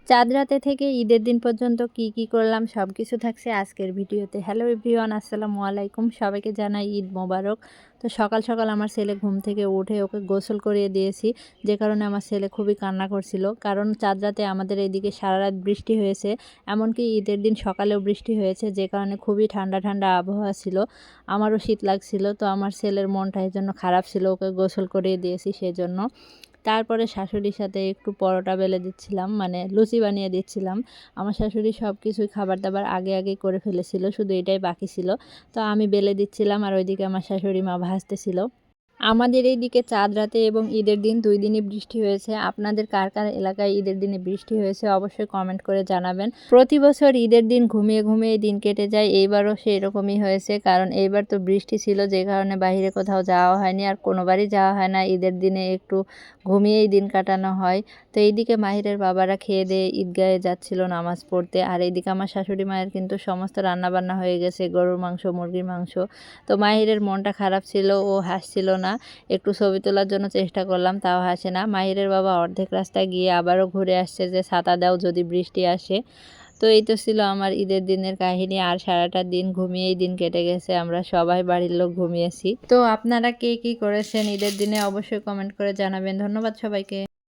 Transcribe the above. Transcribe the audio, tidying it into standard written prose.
চাঁদ রাতে থেকে ঈদের দিন পর্যন্ত কি কি করলাম সব কিছু থাকছে আজকের ভিডিওতে। হ্যালো এভরিওয়ান, আসসালামু আলাইকুম। সবাইকে জানাই ঈদ মোবারক। তো সকাল সকাল আমার ছেলে ঘুম থেকে উঠে ওকে গোসল করিয়ে দিয়েছি, যে কারণে আমার ছেলে খুবই কান্না করছিল। কারণ চাঁদ রাতে আমাদের এইদিকে সারা রাত বৃষ্টি হয়েছে, এমনকি ঈদের দিন সকালেও বৃষ্টি হয়েছে, যে কারণে খুবই ঠান্ডা ঠান্ডা আবহাওয়া ছিল। আমারও শীত লাগছিল, তো আমার ছেলের মনটা এই জন্য খারাপ ছিল, ওকে গোসল করিয়ে দিয়েছি সেজন্য। তারপরে শাশুড়ির সাথে একটু পরোটা বেলে দিচ্ছিলাম, মানে লুচি বানিয়ে দিচ্ছিলাম। আমার শাশুড়ি সব কিছুই খাবার দাবার আগে আগে করে ফেলেছিল, শুধু এটাই বাকি ছিল। তো আমি বেলে দিচ্ছিলাম আর ওইদিকে আমার শাশুড়ি মা ভাজতেছিল। আমাদের এইদিকে চাঁদ রাতে এবং ঈদের দিন 2 দিনই বৃষ্টি হয়েছে। আপনাদের কার কার এলাকায় ঈদের দিনে বৃষ্টি হয়েছে অবশ্যই কমেন্ট করে জানাবেন। প্রতি বছর ঈদের দিন ঘুমিয়ে ঘুমিয়ে দিন কেটে যায়, এইবারও সেরকমই হয়েছে। কারণ এইবার তো বৃষ্টি ছিল, যে কারণে বাইরে কোথাও যাওয়া হয়নি, আর কোনোবারই যাওয়া হয় না। ঈদের দিনে একটু ঘুমিয়েই দিন কাটানো হয়। তো এইদিকে মাহিরের বাবারা খেয়ে দিয়ে ঈদগাহে যাচ্ছিল নামাজ পড়তে, আর এইদিকে আমার শাশুড়ি মায়ের কিন্তু সমস্ত রান্নাবান্না হয়ে গেছে, গরুর মাংস, মুরগির মাংস। তো মাহিরের মনটা খারাপ ছিল, ও হাসছিল না। একটু ছবি তোলার জন্য চেষ্টা করলাম, তাও হাসে না। মাহিরের বাবা অর্ধেক রাস্তায় গিয়ে আবারও ঘুরে আসছে যে ছাতা দাও যদি বৃষ্টি আসে। তো এই তো ছিল আমার ঈদের দিনের কাহিনী। আর সারাটা দিন ঘুমিয়েই দিন কেটে গেছে, আমরা সবাই বাড়ির লোক ঘুমিয়েছি। তো আপনারা কে কি করেছেন ঈদের দিনে অবশ্যই কমেন্ট করে জানাবেন। ধন্যবাদ সবাইকে।